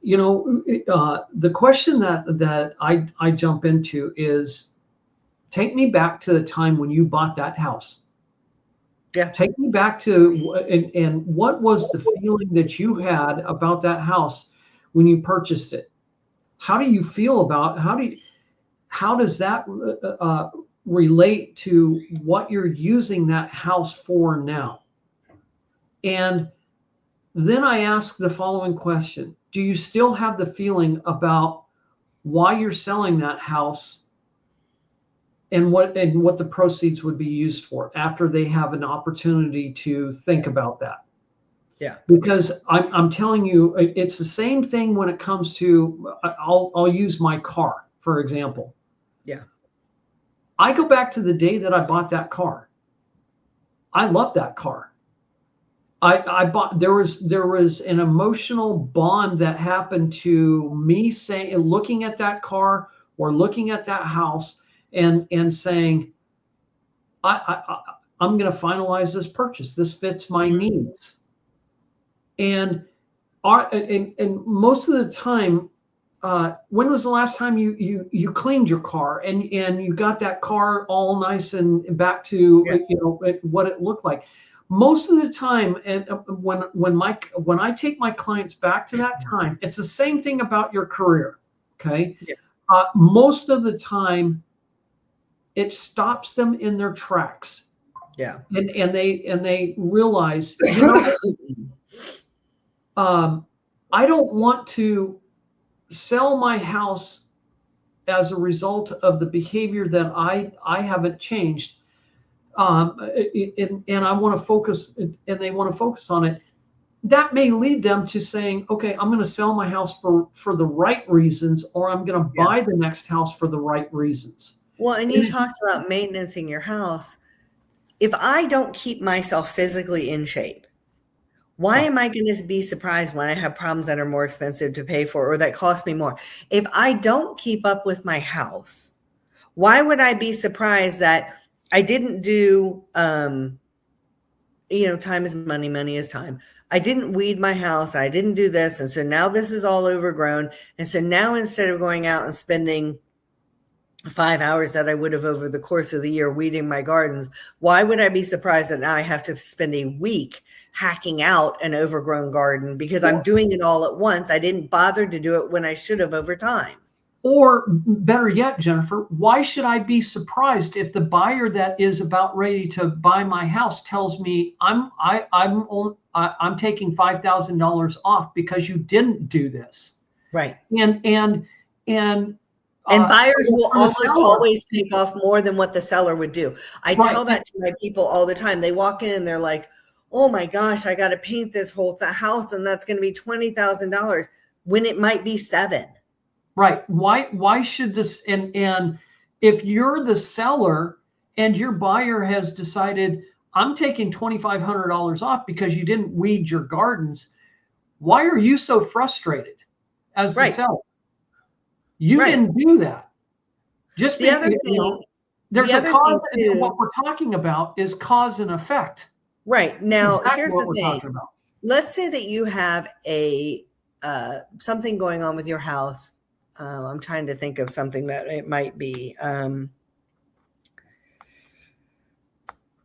the question that I jump into is, take me back to the time when you bought that house. Yeah. Take me back to and what was the feeling that you had about that house when you purchased it? How do you feel about how does that relate to what you're using that house for now? And then I ask the following question: do you still have the feeling about why you're selling that house and what the proceeds would be used for after they have an opportunity to think about that? Yeah. Because I'm telling you, it's the same thing when it comes to, I'll use my car, for example. Yeah. I go back to the day that I bought that car. I love that car. I bought, there was an emotional bond that happened to me saying, looking at that car or looking at that house and saying, I'm going to finalize this purchase. This fits my needs. And most of the time, when was the last time you cleaned your car and you got that car all nice and back to what it looked like? Most of the time, and when I take my clients back to that time, it's the same thing about your career. Okay, most of the time, it stops them in their tracks. Yeah, and they realize, I don't want to sell my house as a result of the behavior that I haven't changed. And I want to focus, and they want to focus on it. That may lead them to saying, okay, I'm going to sell my house for the right reasons, or I'm going to buy the next house for the right reasons. Well, and you talked about maintaining your house. If I don't keep myself physically in shape, why am I going to be surprised when I have problems that are more expensive to pay for or that cost me more? If I don't keep up with my house, why would I be surprised that I didn't do, time is money, money is time. I didn't weed my house. I didn't do this. And so now this is all overgrown. And so now instead of going out and spending 5 hours that I would have over the course of the year weeding my gardens, why would I be surprised that now I have to spend a week hacking out an overgrown garden because I'm doing it all at once? I didn't bother to do it when I should have over time. Or better yet, Jennifer, why should I be surprised if the buyer that is about ready to buy my house tells me I'm taking $5,000 off because you didn't do this? Right. And buyers will almost always take off more than what the seller would do. I tell that to my people all the time. They walk in and they're like, oh my gosh, I got to paint this whole house and that's going to be $20,000 when it might be $7,000. Right. Why should this, and if you're the seller and your buyer has decided I'm taking $2,500 off because you didn't weed your gardens, why are you so frustrated as the seller? You didn't do that. Just the other thing, there's a cause. What we're talking about is cause and effect. Right. Now, exactly here's what the thing. Let's say that you have a something going on with your house. I'm trying to think of something that it might be.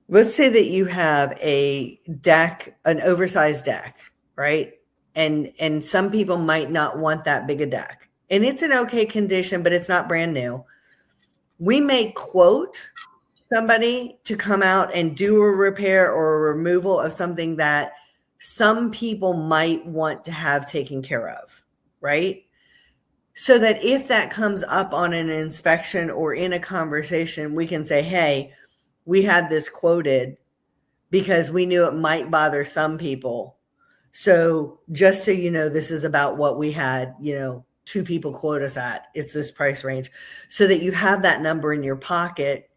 Let's say that you have a deck, an oversized deck, right? And some people might not want that big a deck. And it's in okay condition, but it's not brand new. We may quote somebody to come out and do a repair or a removal of something that some people might want to have taken care of, right? So that if that comes up on an inspection or in a conversation, we can say, hey, we had this quoted because we knew it might bother some people. So just so you know, this is about what we had, 2 people quote us at. It's this price range, so that you have that number in your pocket.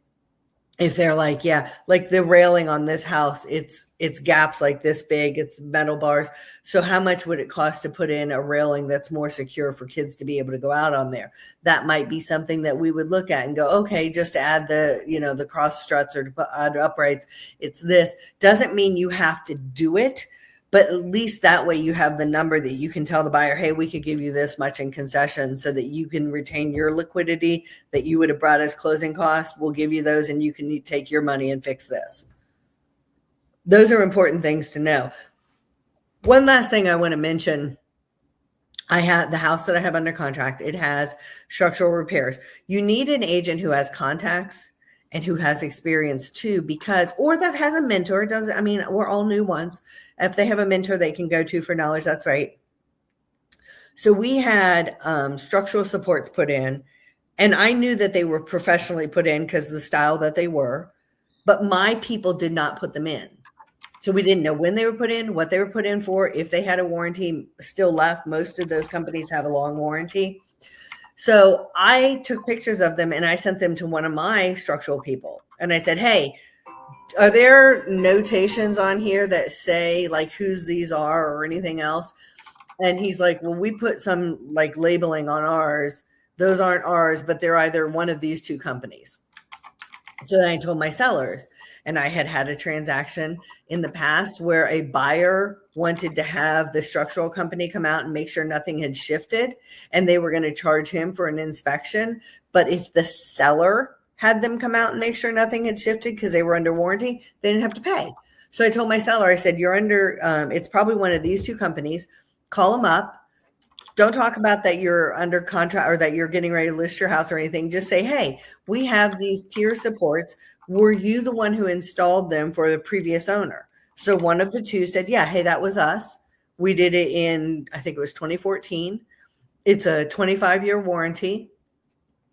If they're like, yeah, like the railing on this house, it's gaps like this big, it's metal bars. So how much would it cost to put in a railing that's more secure for kids to be able to go out on there? That might be something that we would look at and go, okay, just to add the cross struts or to add uprights. It's this. Doesn't mean you have to do it. But at least that way you have the number that you can tell the buyer, hey, we could give you this much in concession so that you can retain your liquidity that you would have brought as closing costs. We'll give you those and you can take your money and fix this. Those are important things to know. One last thing I want to mention. I have the house that I have under contract. It has structural repairs. You need an agent who has contacts and who has experience too, or that has a mentor. We're all new ones. If they have a mentor they can go to for knowledge, that's right. So we had structural supports put in, and I knew that they were professionally put in because the style that they were, but my people did not put them in. So we didn't know when they were put in, what they were put in for, if they had a warranty still left. Most of those companies have a long warranty. So I took pictures of them and I sent them to one of my structural people. And I said, hey, Are there notations on here that say like whose these are or anything else? And he's like, well, we put some like labeling on ours. Those aren't ours, but they're either one of these two companies. So then I told my sellers, and I had a transaction in the past where a buyer wanted to have the structural company come out and make sure nothing had shifted, and they were going to charge him for an inspection. But if the seller had them come out and make sure nothing had shifted because they were under warranty, they didn't have to pay. So I told my seller, I said, you're under, it's probably one of these two companies. Call them up. Don't talk about that you're under contract or that you're getting ready to list your house or anything. Just say, hey, we have these peer supports. Were you the one who installed them for the previous owner? So one of the two said, yeah, hey, that was us. We did it in, I think it was 2014. It's a 25-year warranty.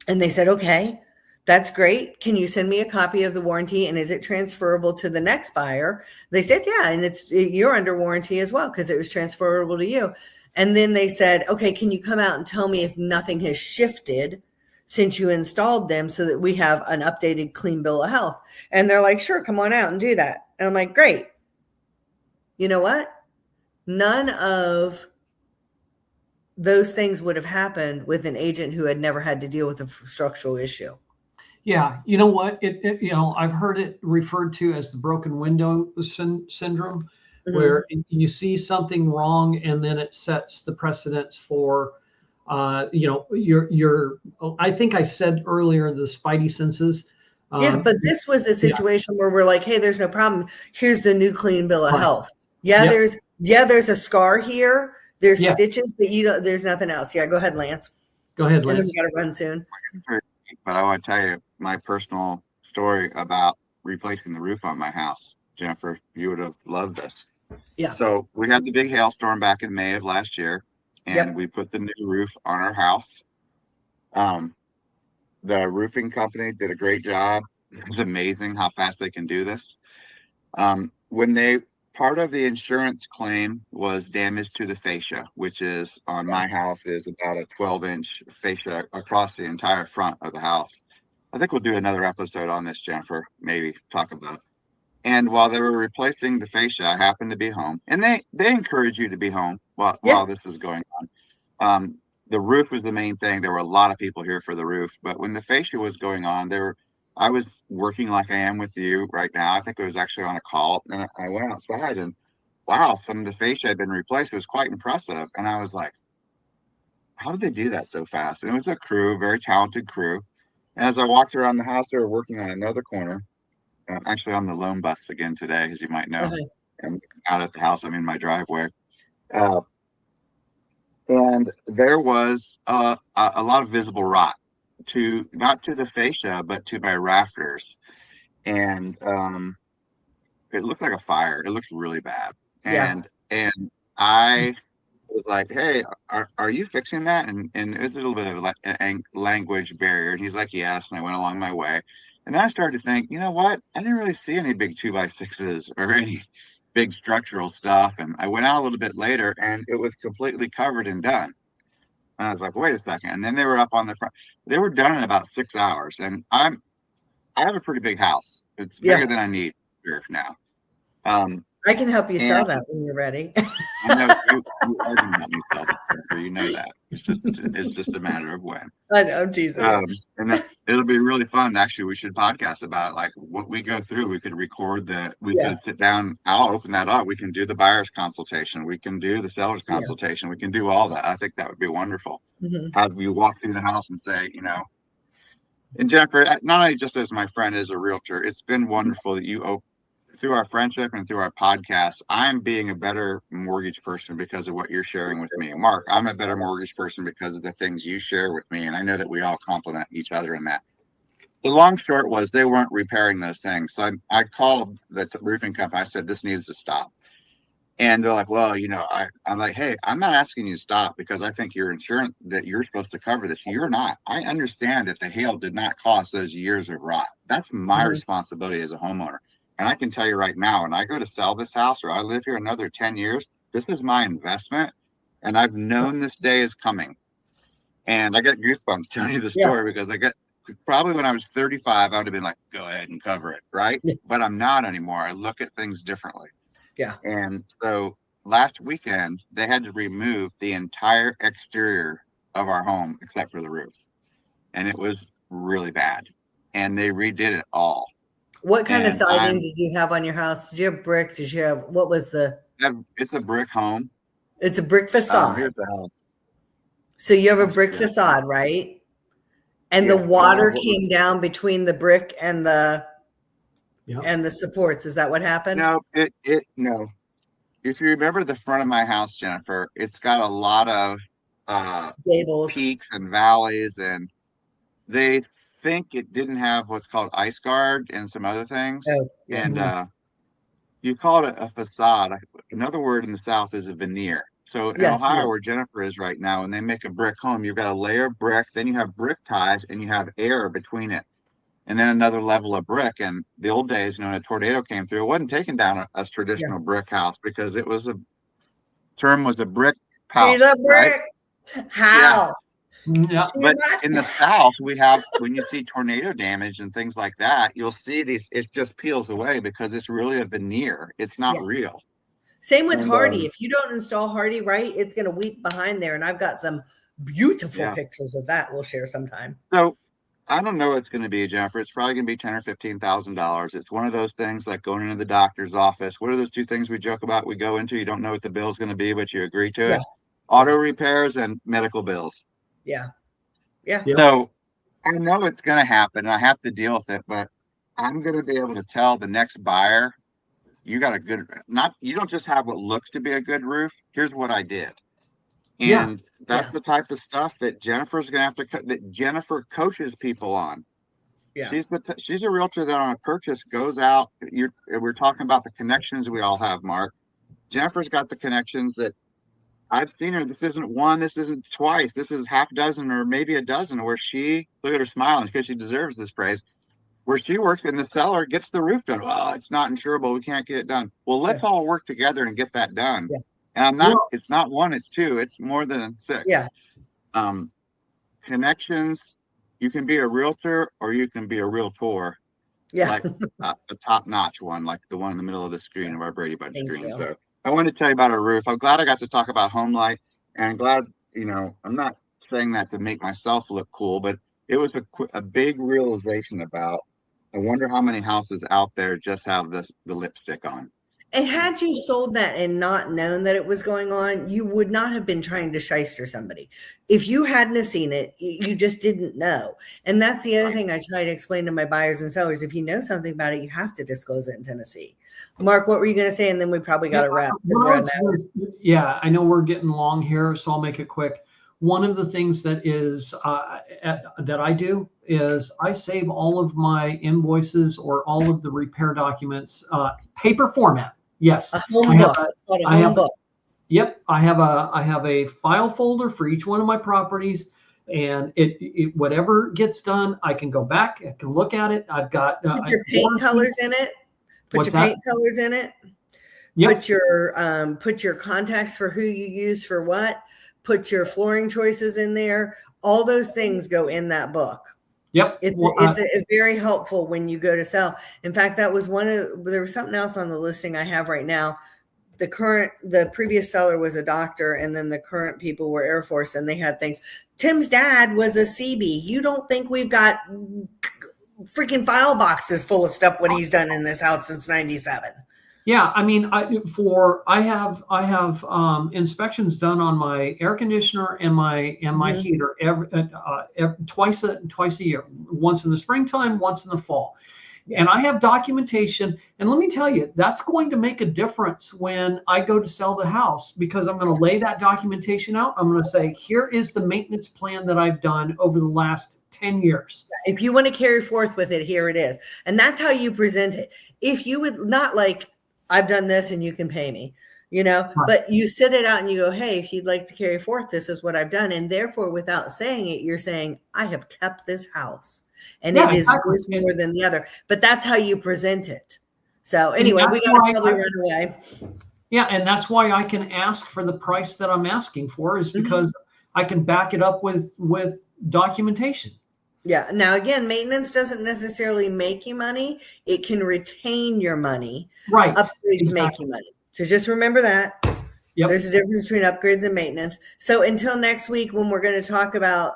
And they said, okay, that's great. Can you send me a copy of the warranty? And is it transferable to the next buyer? They said, yeah. And you're under warranty as well because it was transferable to you. And then they said, okay, can you come out and tell me if nothing has shifted since you installed them so that we have an updated clean bill of health? And they're like, sure, come on out and do that. And I'm like, great. You know what? None of those things would have happened with an agent who had never had to deal with a structural issue. Yeah, you know what? I've heard it referred to as the broken window syndrome, where you see something wrong and then it sets the precedence for, your. I think I said earlier the spidey senses. Yeah, but this was a situation where we're like, hey, there's no problem. Here's the new clean bill of health. Yeah, there's a scar here. There's stitches, but there's nothing else. Yeah, go ahead, Lance. Go ahead, Lance. We got to run soon. But I want to tell you my personal story about replacing the roof on my house. Jennifer, you would have loved this. Yeah. So we had the big hailstorm back in May of last year, and we put the new roof on our house. The roofing company did a great job. It's amazing how fast they can do this. Part of the insurance claim was damage to the fascia, which is on my house is about a 12-inch fascia across the entire front of the house. I think we'll do another episode on this, Jennifer, maybe talk about it. And while they were replacing the fascia, I happened to be home, and they encourage you to be home while this is going on. The roof was the main thing. There were a lot of people here for the roof, but when the fascia was going on, I was working like I am with you right now. I think I was actually on a call, and I went outside, and wow, some of the fascia had been replaced. It was quite impressive. And I was like, how did they do that so fast? And it was a crew, very talented crew. And as I walked around the house, they were working on another corner. Actually on the loan bus again today, as you might know. I'm out at the house. I'm in my driveway. And there was a lot of visible rot. Not to the fascia, but to my rafters. And it looked like a fire. It looked really bad. And I was like, hey, are you fixing that? And it was a little bit of a language barrier. And he's like, yes. And I went along my way. And then I started to think, you know what? I didn't really see any big 2x6s or any big structural stuff. And I went out a little bit later and it was completely covered and done. And I was like, wait a second. And then they were up on the front. They were done in about 6 hours. And I have a pretty big house. It's bigger than I need here now. I can help you sell that when you're ready. I know you are going to help me sell it. You know that. It's just a matter of when. I know, Jesus. And it'll be really fun. Actually, we should podcast about it. Like what we go through. We could record that. We could sit down. I'll open that up. We can do the buyer's consultation. We can do the seller's consultation. We can do all that. I think that would be wonderful. Have you walk through the house and say, and Jennifer, not only just as my friend as a realtor, it's been wonderful that you through our friendship and through our podcast, I'm being a better mortgage person because of what you're sharing with me. Mark, I'm a better mortgage person because of the things you share with me. And I know that we all complement each other in that. The long short was they weren't repairing those things. So I called the roofing company. I said, this needs to stop. And they're like, well, I'm like, hey, I'm not asking you to stop because I think your insurance that you're supposed to cover this. You're not. I understand that the hail did not cost those years of rot. That's my responsibility as a homeowner. And I can tell you right now, when I go to sell this house or I live here another 10 years, this is my investment. And I've known this day is coming. And I get goosebumps telling you the story because probably when I was 35, I would have been like, go ahead and cover it, right? Yeah. But I'm not anymore. I look at things differently. Yeah. And so last weekend, they had to remove the entire exterior of our home except for the roof. And it was really bad. And they redid it all. What kind of And siding did you have on your house? Did you have brick? Did you have, what was it's a brick home. it's a brick facade. Here's the house. So you have a Oh, brick yeah. facade, right? And Yes, the I water have- came down between the brick and the Yep. and the supports. Is that what happened? No, no. If you remember the front of my house, Jennifer, it's got a lot of Gables. peaks and valleys, and they think it didn't have what's called ice guard and some other things. Oh, yeah. And you call it a facade. Another word in the South is a veneer. So in Yes, Ohio, yeah. where Jennifer is right now, and they make a brick home, you've got a layer of brick, then you have brick ties, and you have air between it, and then another level of brick. And the old days, when a tornado came through, it wasn't taking down a traditional brick house because it was a brick house. He's a brick right? house. Yeah. But in the South, we have, when you see tornado damage and things like that, you'll see these, it just peels away because it's really a veneer. It's not Yeah. real. Same with And, Hardy. If you don't install Hardy right, it's going to weep behind there. And I've got some beautiful Yeah. pictures of that. We'll share sometime. So I don't know what it's going to be, Jennifer. It's probably going to be $10,000 or $15,000. It's one of those things like going into the doctor's office. What are those two things we joke about? We go into, you don't know what the bill's going to be, but you agree to it. Yeah. Auto repairs and medical bills. Yeah. Yeah. Yep. So I know it's going to happen. And I have to deal with it, but I'm going to be able to tell the next buyer, you got a good, you don't just have what looks to be a good roof. Here's what I did. And that's the type of stuff that Jennifer's going to have to, that Jennifer coaches people on. Yeah. She's a realtor that on a purchase goes out. We're talking about the connections we all have, Mark. Jennifer's got the connections that I've seen her. This isn't one, this isn't twice. This is half a dozen or maybe a dozen where she, look at her smiling because she deserves this praise, where she works in the cellar, gets the roof done. Oh, it's not insurable. We can't get it done. Well, let's all work together and get that done. Yeah. And it's not one, it's two. It's more than six. Yeah. Connections, you can be a realtor or you can be a realtor. Yeah. Like the top-notch one, like the one in the middle of the screen of our Brady Bunch Thank screen. you. So I wanted to tell you about our roof. I'm glad I got to talk about home light, and I'm glad, I'm not saying that to make myself look cool, but it was a big realization about, I wonder how many houses out there just have the lipstick on. And had you sold that and not known that it was going on, you would not have been trying to shyster somebody. If you hadn't have seen it, you just didn't know. And that's the other thing I try to explain to my buyers and sellers. If you know something about it, you have to disclose it in Tennessee. Mark, what were you going to say? And then we probably got to wrap. Yeah, I know we're getting long here, so I'll make it quick. One of the things that is that I do is I save all of my invoices or all of the repair documents, paper format. Yes, a home book. It's called a home book. Yep, I have a file folder for each one of my properties, and it whatever gets done, I can go back, I can look at it. I've got put your paint colors in it. Paint colors in it. Yep. Put your contacts for who you use for what. Put your flooring choices in there. All those things go in that book. Yep. It's very helpful when you go to sell. In fact, that was there was something else on the listing I have right now. The previous seller was a doctor, and then the current people were Air Force, and they had things. Tim's dad was a CB. You don't think we've got freaking file boxes full of stuff what he's done in this house since 97. Yeah, I mean, I have inspections done on my air conditioner and my heater twice a year, once in the springtime, once in the fall. Yeah. And I have documentation, and let me tell you, that's going to make a difference when I go to sell the house, because I'm going to lay that documentation out. I'm going to say, here is the maintenance plan that I've done over the last 10 years. If you want to carry forth with it, here it is. And that's how you present it. If you would not like, I've done this and you can pay me, right. But you sit it out and you go, hey, if you'd like to carry forth, this is what I've done. And therefore, without saying it, you're saying, I have kept this house, and it is worth more than the other. But that's how you present it. So anyway, we got to probably run away. Yeah. And that's why I can ask for the price that I'm asking for, is because I can back it up with documentation. Yeah. Now, again, maintenance doesn't necessarily make you money. It can retain your money. Right. Upgrades make you money. So just remember that. Yep. There's a difference between upgrades and maintenance. So until next week, when we're going to talk about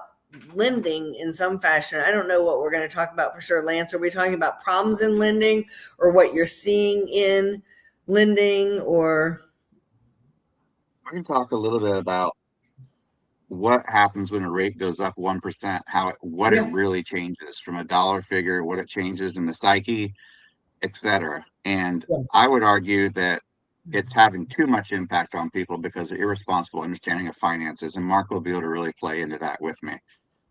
lending in some fashion, I don't know what we're going to talk about for sure. Lance, are we talking about problems in lending or what you're seeing in lending, or? We can talk a little bit about what happens when a rate goes up 1%, what it really changes from a dollar figure, what it changes in the psyche, etc. And I would argue that it's having too much impact on people because of irresponsible understanding of finances. And Mark will be able to really play into that with me.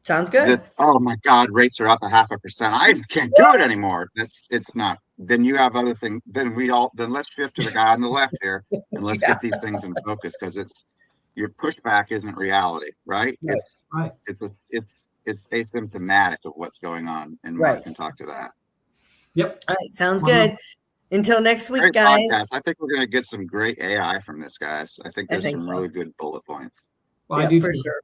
Sounds good. Oh my God, rates are up 0.5%. I just can't do it anymore. It's not. Then you have other things. Then let's shift to the guy on the left here and let's get these things in focus, because your pushback isn't reality, right? Right. It's asymptomatic of what's going on, and Mark can talk to that. Yep. All right. Sounds good. Until next week, guys. Podcast. I think we're going to get some great AI from this, guys. I think there's some really good bullet points. Well, I do for too. sure.